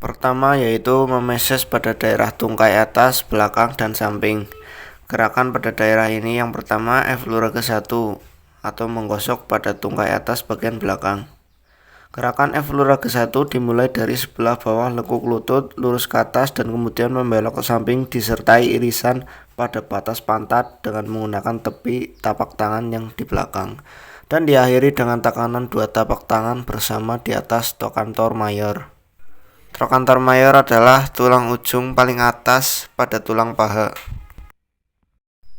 Pertama yaitu memeses pada daerah tungkai atas, belakang, dan samping. Gerakan pada daerah ini yang pertama F-Lura ke-1 atau menggosok pada tungkai atas bagian belakang. Gerakan F-Lura ke-1 dimulai dari sebelah bawah lekuk lutut lurus ke atas dan kemudian membelok ke samping disertai irisan pada batas pantat dengan menggunakan tepi tapak tangan yang di belakang. Dan diakhiri dengan tekanan dua tapak tangan bersama di atas trochanter major. Trochanter major adalah tulang ujung paling atas pada tulang paha.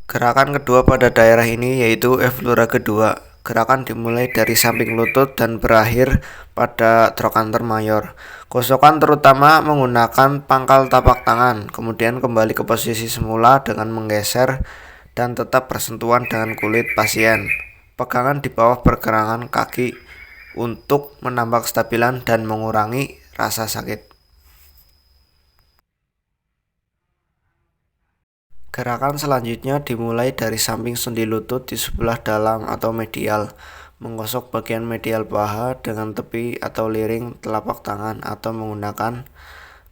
Gerakan kedua pada daerah ini yaitu F-Lura kedua. Gerakan dimulai dari samping lutut dan berakhir pada trochanter major. Gosokan terutama menggunakan pangkal tapak tangan, kemudian kembali ke posisi semula dengan menggeser dan tetap bersentuhan dengan kulit pasien. Pegangan di bawah pergelangan kaki untuk menambah kestabilan dan mengurangi rasa sakit. Gerakan selanjutnya dimulai dari samping sendi lutut di sebelah dalam atau medial. Menggosok bagian medial paha dengan tepi atau liring telapak tangan atau menggunakan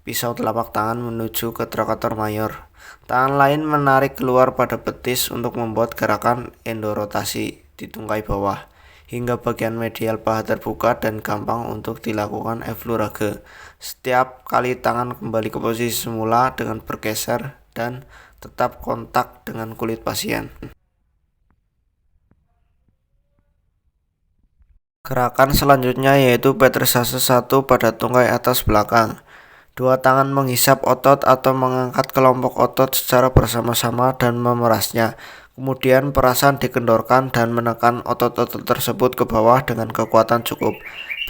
pisau telapak tangan menuju ke trochanter major. Tangan lain menarik keluar pada betis untuk membuat gerakan endorotasi di tungkai bawah hingga bagian medial paha terbuka dan gampang untuk dilakukan F-Lura ke. Setiap kali tangan kembali ke posisi semula dengan bergeser dan tetap kontak dengan kulit pasien. Gerakan selanjutnya yaitu Petrissage 1 pada tungkai atas belakang. Dua tangan menghisap otot atau mengangkat kelompok otot secara bersama-sama dan memerasnya. Kemudian perasan dikendorkan dan menekan otot-otot tersebut ke bawah dengan kekuatan cukup.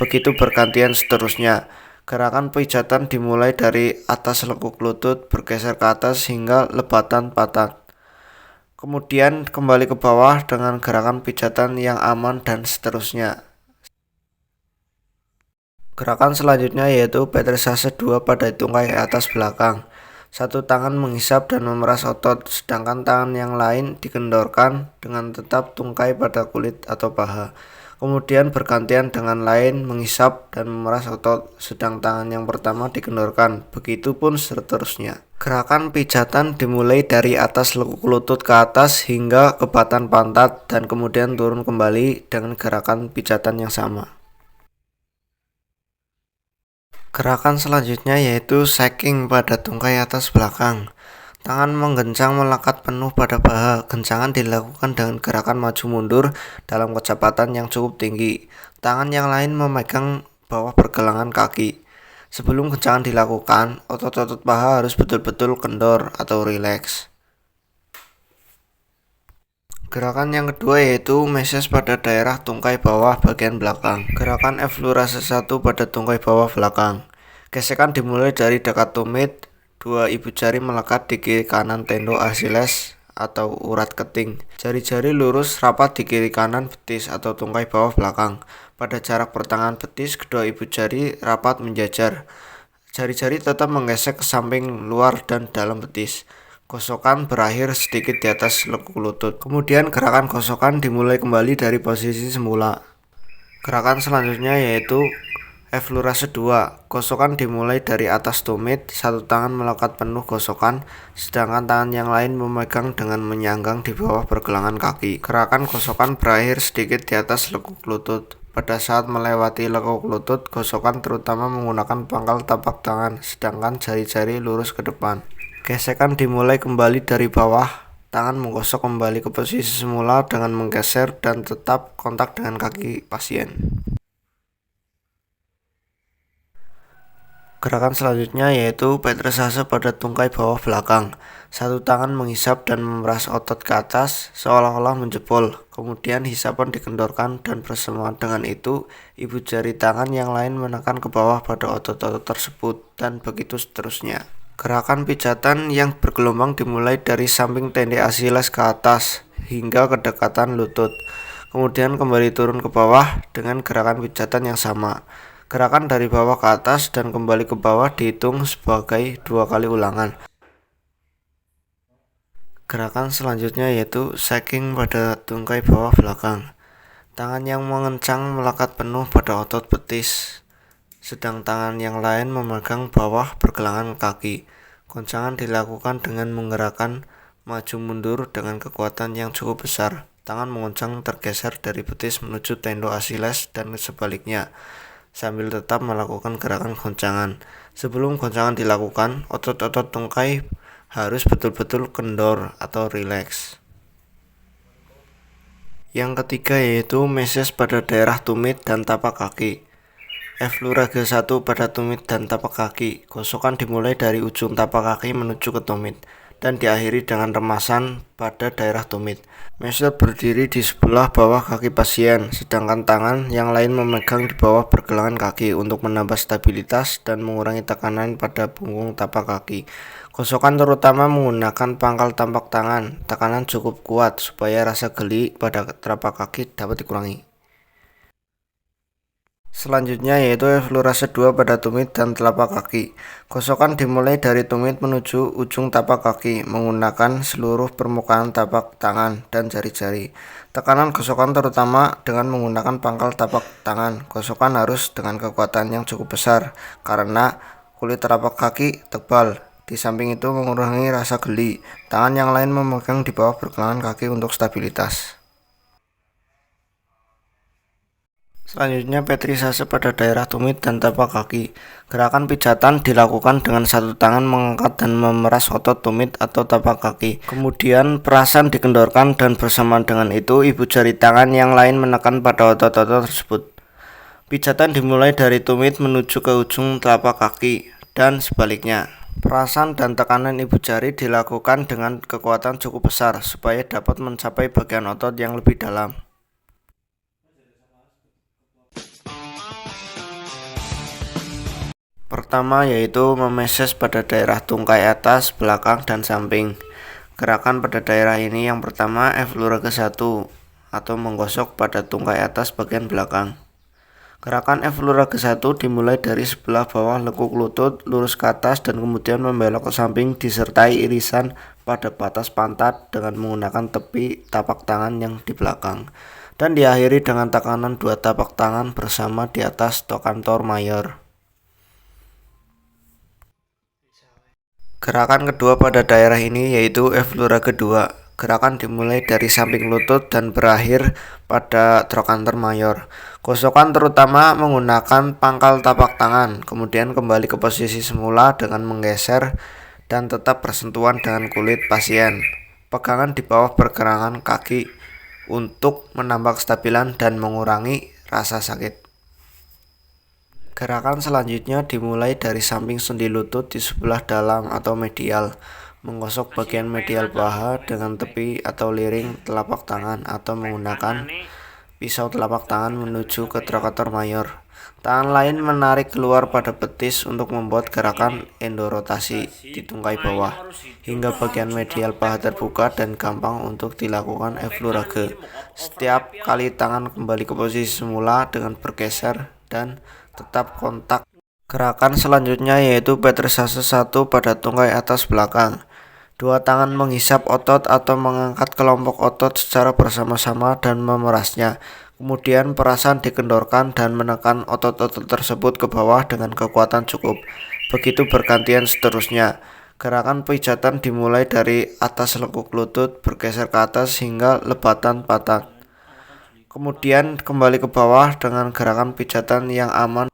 Begitu bergantian seterusnya. Gerakan pijatan dimulai dari atas lekuk lutut bergeser ke atas hingga lebatan pantat. Kemudian kembali ke bawah dengan gerakan pijatan yang aman dan seterusnya. Gerakan selanjutnya yaitu Petrissage 2 pada tungkai atas belakang. Satu tangan menghisap dan memeras otot, sedangkan tangan yang lain dikendorkan dengan tetap tungkai pada kulit atau paha. Kemudian bergantian dengan lain menghisap dan memeras otot, sedang tangan yang pertama dikendorkan. Begitupun seterusnya. Gerakan pijatan dimulai dari atas lekuk lutut ke atas hingga ke batan pantat dan kemudian turun kembali dengan gerakan pijatan yang sama. Gerakan selanjutnya yaitu shaking pada tungkai atas belakang. Tangan menggencang melekat penuh pada paha. Gencangan dilakukan dengan gerakan maju mundur dalam kecepatan yang cukup tinggi. Tangan yang lain memegang bawah pergelangan kaki. Sebelum gencangan dilakukan, otot-otot paha harus betul-betul kendor atau rileks. Gerakan yang kedua yaitu meses pada daerah tungkai bawah bagian belakang. Gerakan F-Lura 1 pada tungkai bawah belakang. Gesekan dimulai dari dekat tumit, dua ibu jari melekat di kiri kanan tendon Achilles atau urat keting. Jari-jari lurus rapat di kiri kanan betis atau tungkai bawah belakang. Pada jarak pertengahan betis, kedua ibu jari rapat menjajar. Jari-jari tetap menggesek ke samping luar dan dalam betis. Gosokan berakhir sedikit di atas lekuk lutut. Kemudian gerakan gosokan dimulai kembali dari posisi semula. Gerakan selanjutnya yaitu F-Lura 2. Gosokan dimulai dari atas tumit, satu tangan melekat penuh gosokan, sedangkan tangan yang lain memegang dengan menyanggang di bawah pergelangan kaki. Gerakan gosokan berakhir sedikit di atas lekuk lutut. Pada saat melewati lekuk lutut, gosokan terutama menggunakan pangkal tapak tangan, sedangkan jari-jari lurus ke depan. Gesekan dimulai kembali dari bawah, tangan menggosok kembali ke posisi semula dengan menggeser dan tetap kontak dengan kaki pasien. Gerakan selanjutnya yaitu Petrissage pada tungkai bawah belakang. Satu tangan menghisap dan memeras otot ke atas seolah-olah menjebol. Kemudian hisapan dikendorkan dan bersamaan dengan itu, ibu jari tangan yang lain menekan ke bawah pada otot-otot tersebut dan begitu seterusnya. Gerakan pijatan yang bergelombang dimulai dari samping tendon Achilles ke atas hingga kedekatan lutut. Kemudian kembali turun ke bawah dengan gerakan pijatan yang sama. Gerakan dari bawah ke atas dan kembali ke bawah dihitung sebagai 2 kali ulangan. Gerakan selanjutnya yaitu shaking pada tungkai bawah belakang. Tangan yang mengencang melekat penuh pada otot betis. sedang tangan yang lain memegang bawah pergelangan kaki. Goncangan dilakukan dengan menggerakkan maju mundur dengan kekuatan yang cukup besar. Tangan mengoncang tergeser dari betis menuju tendon Achilles dan sebaliknya, sambil tetap melakukan gerakan goncangan. Sebelum goncangan dilakukan, otot-otot tungkai harus betul-betul kendor atau rileks. Yang ketiga yaitu meses pada daerah tumit dan tapak kaki. Effleurage 1 pada tumit dan tapak kaki. Gosokan dimulai dari ujung tapak kaki menuju ke tumit dan diakhiri dengan remasan pada daerah tumit. Meses berdiri di sebelah bawah kaki pasien, sedangkan tangan yang lain memegang di bawah pergelangan kaki untuk menambah stabilitas dan mengurangi tekanan pada punggung tapak kaki. Gosokan terutama menggunakan pangkal tapak tangan. Tekanan cukup kuat supaya rasa geli pada telapak kaki dapat dikurangi. Selanjutnya yaitu effleurage 2 pada tumit dan telapak kaki. Gosokan dimulai dari tumit menuju ujung tapak kaki menggunakan seluruh permukaan tapak tangan dan jari-jari. Tekanan gosokan terutama dengan menggunakan pangkal tapak tangan. Gosokan harus dengan kekuatan yang cukup besar karena kulit telapak kaki tebal. Di samping itu mengurangi rasa geli. Tangan yang lain memegang di bawah pergelangan kaki untuk stabilitas. Selanjutnya petrisase pada daerah tumit dan tapak kaki. Gerakan pijatan dilakukan dengan satu tangan mengangkat dan memeras otot tumit atau tapak kaki. Kemudian perasan dikendorkan dan bersamaan dengan itu ibu jari tangan yang lain menekan pada otot-otot tersebut. Pijatan dimulai dari tumit menuju ke ujung telapak kaki dan sebaliknya. Perasan dan tekanan ibu jari dilakukan dengan kekuatan cukup besar supaya dapat mencapai bagian otot yang lebih dalam. Pertama yaitu memeses pada daerah tungkai atas, belakang, dan samping. Gerakan pada daerah ini yang pertama effleurage 1 atau menggosok pada tungkai atas bagian belakang. Gerakan effleurage 1 dimulai dari sebelah bawah lekuk lutut lurus ke atas dan kemudian membelok ke samping disertai irisan pada batas pantat dengan menggunakan tepi tapak tangan yang di belakang dan diakhiri dengan tekanan dua tapak tangan bersama di atas trochanter major. Gerakan kedua pada daerah ini yaitu effleurage 2. Gerakan dimulai dari samping lutut dan berakhir pada trochanter major. Gosokan terutama menggunakan pangkal tapak tangan, kemudian kembali ke posisi semula dengan menggeser dan tetap bersentuhan dengan kulit pasien. Pegangan di bawah pergelangan kaki untuk menambah kestabilan dan mengurangi rasa sakit. Gerakan selanjutnya dimulai dari samping sendi lutut di sebelah dalam atau medial, menggosok bagian medial paha dengan tepi atau liring telapak tangan atau menggunakan pisau telapak tangan menuju ke trochanter major. Tangan lain menarik keluar pada betis untuk membuat gerakan endorotasi di tungkai bawah, hingga bagian medial paha terbuka dan gampang untuk dilakukan effleurage. Setiap kali tangan kembali ke posisi semula dengan bergeser dan tetap kontak. Gerakan selanjutnya yaitu petrisase 1 pada tungkai atas belakang. Dua tangan menghisap otot atau mengangkat kelompok otot secara bersama-sama dan memerasnya. Kemudian perasan dikendorkan dan menekan otot-otot tersebut ke bawah dengan kekuatan cukup. Begitu bergantian seterusnya. Gerakan pijatan dimulai dari atas lekuk lutut bergeser ke atas hingga lebatan pantat. Kemudian kembali ke bawah dengan gerakan pijatan yang aman.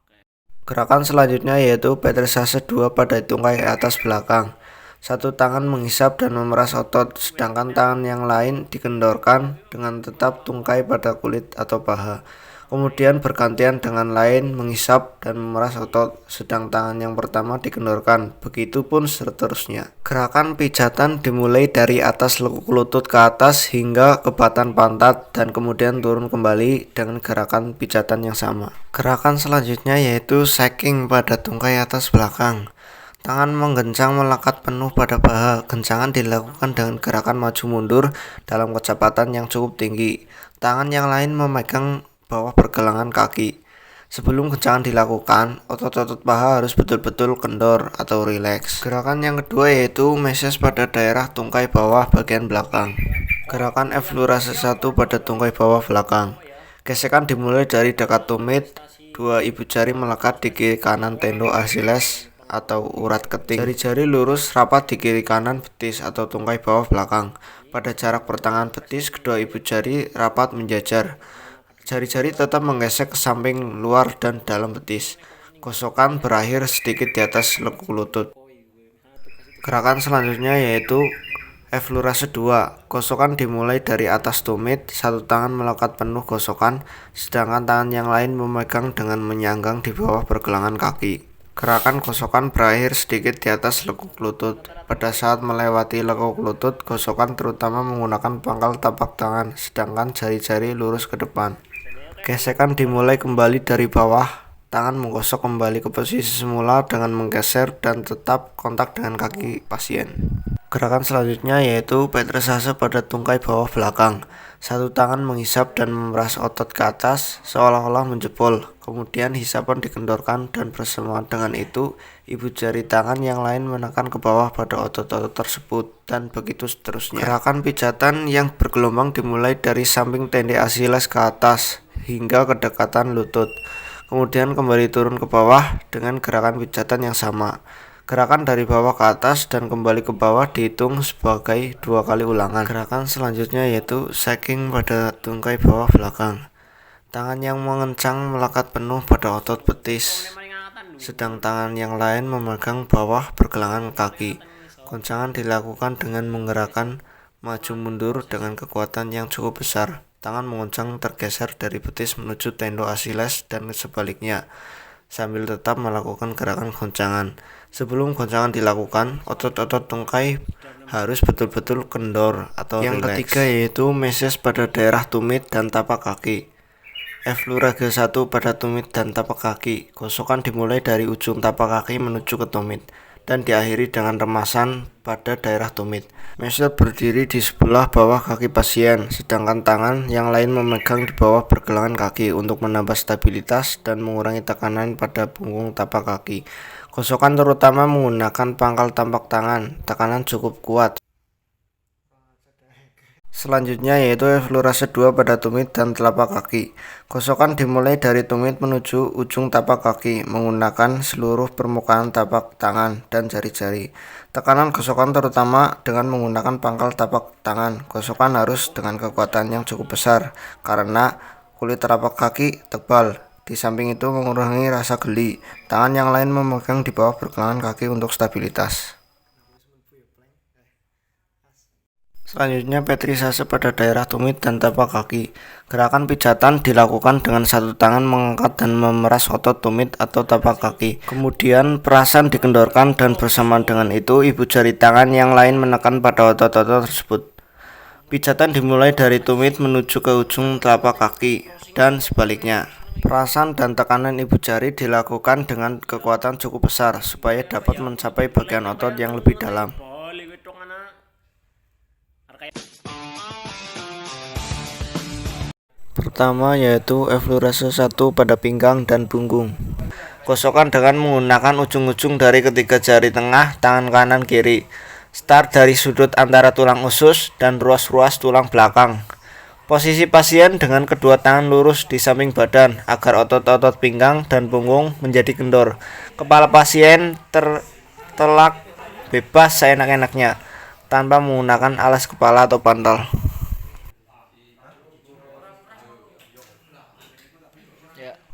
Gerakan selanjutnya yaitu petrisase 2 pada tungkai atas belakang. Satu tangan menghisap dan memeras otot, sedangkan tangan yang lain dikendorkan dengan tetap tungkai pada kulit atau paha. Kemudian bergantian dengan lain menghisap dan memeras otot, sedang tangan yang pertama dikendorkan. Begitupun seterusnya. Gerakan pijatan dimulai dari atas lekuk lutut ke atas hingga ke batan pantat dan kemudian turun kembali dengan gerakan pijatan yang sama. Gerakan selanjutnya yaitu shaking pada tungkai atas belakang. Tangan menggencang melekat penuh pada paha. Gencangan dilakukan dengan gerakan maju mundur dalam kecepatan yang cukup tinggi. Tangan yang lain memegang bawah pergelangan kaki. Sebelum gencangan dilakukan, otot-otot paha harus betul-betul kendor atau rileks. Gerakan yang kedua yaitu meses pada daerah tungkai bawah bagian belakang. Gerakan effleurage 1 pada tungkai bawah belakang. Gesekan dimulai dari dekat tumit Dua ibu jari melekat di kiri kanan tendon Achilles atau urat keting. Jari-jari lurus rapat di kiri kanan betis atau tungkai bawah belakang. Pada jarak pertengahan betis, kedua ibu jari rapat menjajar. Jari-jari tetap menggesek ke samping luar dan dalam betis. Gosokan berakhir sedikit di atas lekuk lutut. Gerakan selanjutnya yaitu eflurase 2. Gosokan dimulai dari atas tumit, satu tangan melekat penuh gosokan, sedangkan tangan yang lain memegang dengan menyanggang di bawah pergelangan kaki. Gerakan gosokan berakhir sedikit di atas lekuk lutut. Pada saat melewati lekuk lutut, gosokan terutama menggunakan pangkal tapak tangan, sedangkan jari-jari lurus ke depan. Gesekan dimulai kembali dari bawah. Tangan menggosok kembali ke posisi semula dengan menggeser dan tetap kontak dengan kaki pasien. Gerakan selanjutnya yaitu petrissage pada tungkai bawah belakang. Satu tangan menghisap dan memeras otot ke atas seolah-olah menjebol. Kemudian hisapan dikendorkan dan bersamaan dengan itu, ibu jari tangan yang lain menekan ke bawah pada otot-otot tersebut dan begitu seterusnya. Gerakan pijatan yang bergelombang dimulai dari samping tendon Achilles ke atas hingga kedekatan lutut. Kemudian kembali turun ke bawah dengan gerakan pijatan yang sama. Gerakan dari bawah ke atas dan kembali ke bawah dihitung sebagai 2 kali ulangan. Gerakan selanjutnya yaitu shaking pada tungkai bawah belakang. Tangan yang mengencang melekat penuh pada otot betis, sedang tangan yang lain memegang bawah pergelangan kaki. Goncangan dilakukan dengan menggerakkan maju mundur dengan kekuatan yang cukup besar. Tangan mengoncang tergeser dari betis menuju tendon Achilles dan sebaliknya, sambil tetap melakukan gerakan goncangan. Sebelum goncangan dilakukan, otot-otot tungkai harus betul-betul kendor atau yang relax. Ketiga yaitu massage pada daerah tumit dan tapak kaki. Eflurase 1 pada tumit dan tapak kaki. Gosokan dimulai dari ujung tapak kaki menuju ke tumit dan diakhiri dengan remasan pada daerah tumit. Massage berdiri di sebelah bawah kaki pasien, sedangkan tangan yang lain memegang di bawah pergelangan kaki untuk menambah stabilitas dan mengurangi tekanan pada punggung tapak kaki. Gosokan terutama menggunakan pangkal tapak tangan, tekanan cukup kuat. Selanjutnya yaitu eflurase 2 pada tumit dan telapak kaki. Gosokan dimulai dari tumit menuju ujung tapak kaki menggunakan seluruh permukaan tapak tangan dan jari-jari. Tekanan gosokan terutama dengan menggunakan pangkal tapak tangan. Gosokan harus dengan kekuatan yang cukup besar karena kulit telapak kaki tebal. Di samping itu mengurangi rasa geli. Tangan yang lain memegang di bawah pergelangan kaki untuk stabilitas. Selanjutnya petrissage pada daerah tumit dan tapak kaki. Gerakan pijatan dilakukan dengan satu tangan mengangkat dan memeras otot tumit atau tapak kaki. Kemudian perasan dikendorkan dan bersamaan dengan itu ibu jari tangan yang lain menekan pada otot-otot tersebut. Pijatan dimulai dari tumit menuju ke ujung telapak kaki dan sebaliknya. Perasan dan tekanan ibu jari dilakukan dengan kekuatan cukup besar supaya dapat mencapai bagian otot yang lebih dalam. Pertama yaitu eflurase 1 pada pinggang dan punggung. Gosokan dengan menggunakan ujung-ujung dari ketiga jari tengah tangan kanan kiri. Start dari sudut antara tulang usus dan ruas-ruas tulang belakang. Posisi pasien dengan kedua tangan lurus di samping badan agar otot-otot pinggang dan punggung menjadi kendor. Kepala pasien tertelak bebas seenak-enaknya tanpa menggunakan alas kepala atau bantal.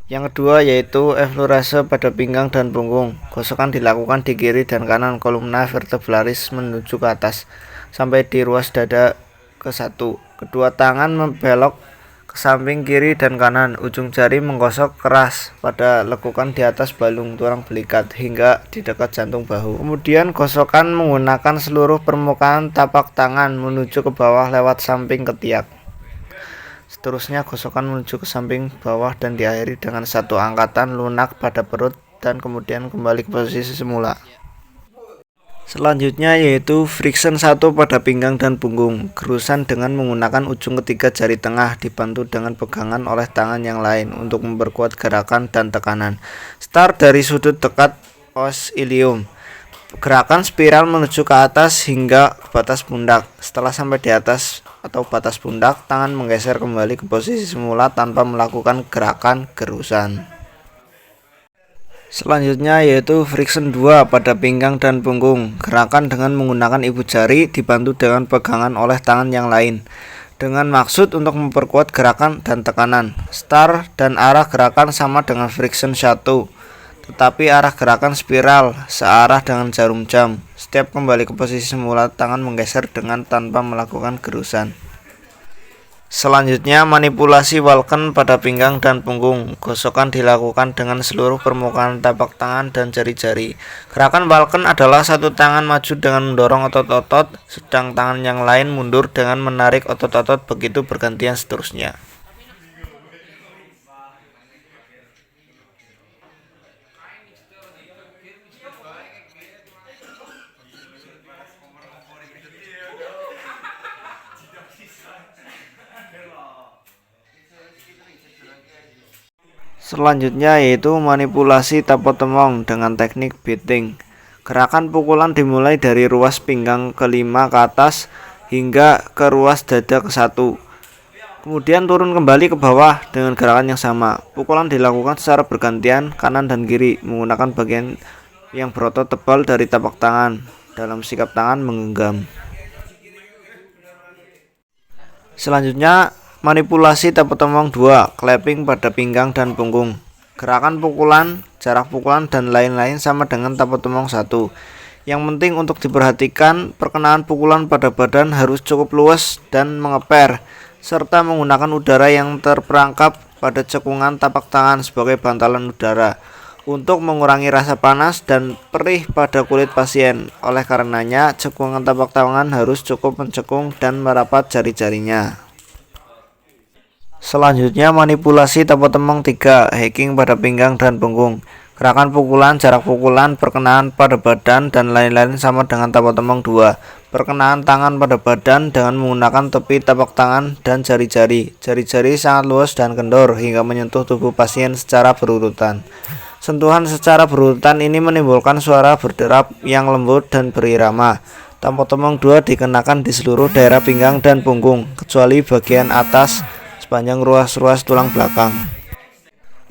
Yang kedua yaitu eflurase pada pinggang dan punggung. Gosokan dilakukan di kiri dan kanan kolumna vertebralis menuju ke atas sampai di ruas dada ke-1. Kedua tangan membelok ke samping kiri dan kanan. Ujung jari menggosok keras pada lekukan di atas balung tulang belikat hingga di dekat jantung bahu. Kemudian gosokan menggunakan seluruh permukaan tapak tangan menuju ke bawah lewat samping ketiak. Seterusnya gosokan menuju ke samping bawah dan diakhiri dengan satu angkatan lunak pada perut dan kemudian kembali ke posisi semula. Selanjutnya yaitu friction 1 pada pinggang dan punggung. Gerusan dengan menggunakan ujung ketiga jari tengah dibantu dengan pegangan oleh tangan yang lain untuk memperkuat gerakan dan tekanan. Start dari sudut dekat os ilium. Gerakan spiral menuju ke atas hingga ke batas pundak. Setelah sampai di atas atau batas pundak, tangan menggeser kembali ke posisi semula tanpa melakukan gerakan gerusan. Selanjutnya yaitu friction 2 pada pinggang dan punggung. Gerakan dengan menggunakan ibu jari dibantu dengan pegangan oleh tangan yang lain, dengan maksud untuk memperkuat gerakan dan tekanan. Start dan arah gerakan sama dengan friction 1, tetapi arah gerakan spiral searah dengan jarum jam. Setiap kembali ke posisi semula, tangan menggeser dengan tanpa melakukan gerusan. Selanjutnya, manipulasi walken pada pinggang dan punggung. Gosokan dilakukan dengan seluruh permukaan tapak tangan dan jari-jari. Gerakan walken adalah satu tangan maju dengan mendorong otot-otot, sedang tangan yang lain mundur dengan menarik otot-otot, begitu bergantian seterusnya. Selanjutnya yaitu manipulasi tapotemong dengan teknik beating. Gerakan pukulan dimulai dari ruas pinggang kelima ke atas hingga ke ruas dada ke-1. Kemudian turun kembali ke bawah dengan gerakan yang sama. Pukulan dilakukan secara bergantian kanan dan kiri menggunakan bagian yang berotot tebal dari tapak tangan dalam sikap tangan menggenggam. Selanjutnya, manipulasi tapotemong 2, clapping pada pinggang dan punggung. Gerakan pukulan, jarak pukulan, dan lain-lain sama dengan tapotemong 1. Yang penting untuk diperhatikan, perkenaan pukulan pada badan harus cukup luas dan mengeper, serta menggunakan udara yang terperangkap pada cekungan tapak tangan sebagai bantalan udara untuk mengurangi rasa panas dan perih pada kulit pasien. Oleh karenanya, cekungan tapak tangan harus cukup mencekung dan merapat jari-jarinya. Selanjutnya, manipulasi tapotemong 3, hacking pada pinggang dan punggung. Gerakan pukulan, jarak pukulan, perkenaan pada badan, dan lain-lain sama dengan tapotemong 2. Perkenaan tangan pada badan dengan menggunakan tepi tapak tangan dan jari-jari. Jari-jari sangat luas dan kendor hingga menyentuh tubuh pasien secara berurutan. Sentuhan secara berurutan ini menimbulkan suara berderap yang lembut dan berirama. Tapotemong 2 dikenakan di seluruh daerah pinggang dan punggung, kecuali bagian atas sepanjang ruas-ruas tulang belakang.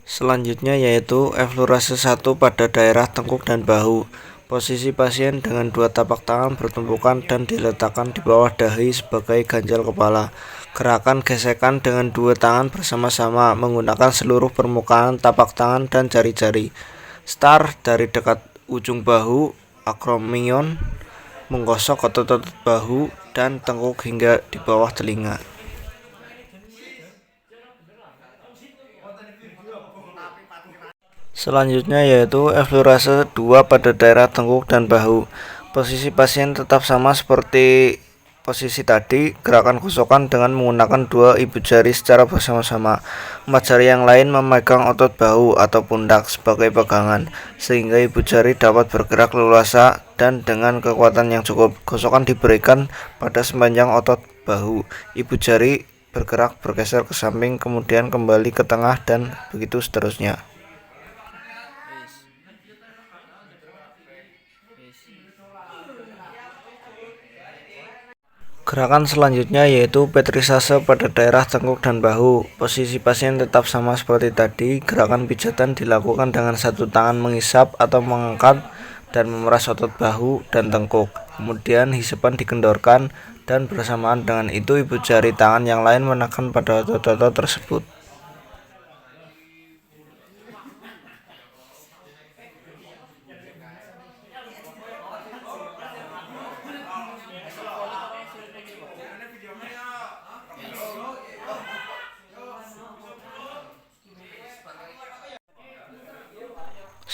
Selanjutnya yaitu eflurase 1 pada daerah tengkuk dan bahu. Posisi pasien dengan dua tapak tangan bertumpukan dan diletakkan di bawah dahi sebagai ganjal kepala. Gerakan gesekan dengan dua tangan bersama-sama menggunakan seluruh permukaan tapak tangan dan jari-jari. Start dari dekat ujung bahu, acromion, menggosok otot-otot bahu dan tengkuk hingga di bawah telinga. Selanjutnya yaitu eflurase 2 pada daerah tengkuk dan bahu. Posisi pasien tetap sama seperti posisi tadi. Gerakan gosokan dengan menggunakan dua ibu jari secara bersama-sama. 4 jari yang lain memegang otot bahu atau pundak sebagai pegangan, sehingga ibu jari dapat bergerak leluasa dan dengan kekuatan yang cukup. Gosokan diberikan pada sepanjang otot bahu. Ibu jari bergerak bergeser ke samping, kemudian kembali ke tengah, dan begitu seterusnya. Gerakan selanjutnya yaitu petrisase pada daerah tengkuk dan bahu. Posisi pasien tetap sama seperti tadi. Gerakan pijatan dilakukan dengan satu tangan menghisap atau mengangkat dan memeras otot bahu dan tengkuk. Kemudian hisapan dikendorkan dan bersamaan dengan itu ibu jari tangan yang lain menekan pada otot-otot tersebut.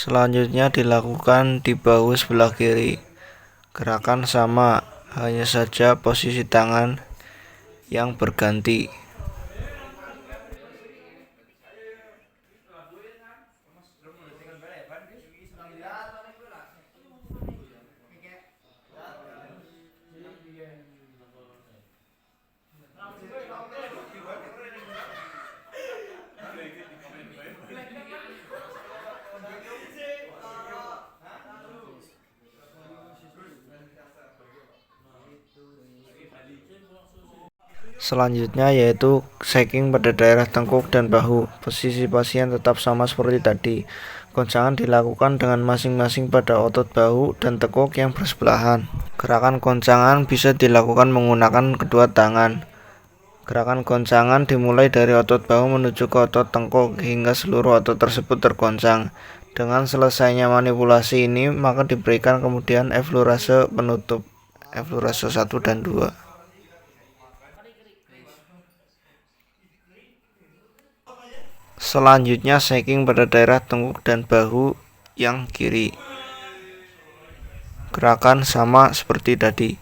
Selanjutnya dilakukan di bahu sebelah kiri. Gerakan sama, hanya saja posisi tangan yang berganti. Selanjutnya yaitu shaking pada daerah tengkuk dan bahu. Posisi pasien tetap sama seperti tadi. Goncangan dilakukan dengan masing-masing pada otot bahu dan tekuk yang bersebelahan. Gerakan goncangan bisa dilakukan menggunakan kedua tangan. Gerakan goncangan dimulai dari otot bahu menuju ke otot tengkuk hingga seluruh otot tersebut tergoncang. Dengan selesainya manipulasi ini, maka diberikan kemudian eflurase penutup, eflurase 1 dan 2. Selanjutnya shaking pada daerah tengkuk dan bahu yang kiri. Gerakan sama seperti tadi.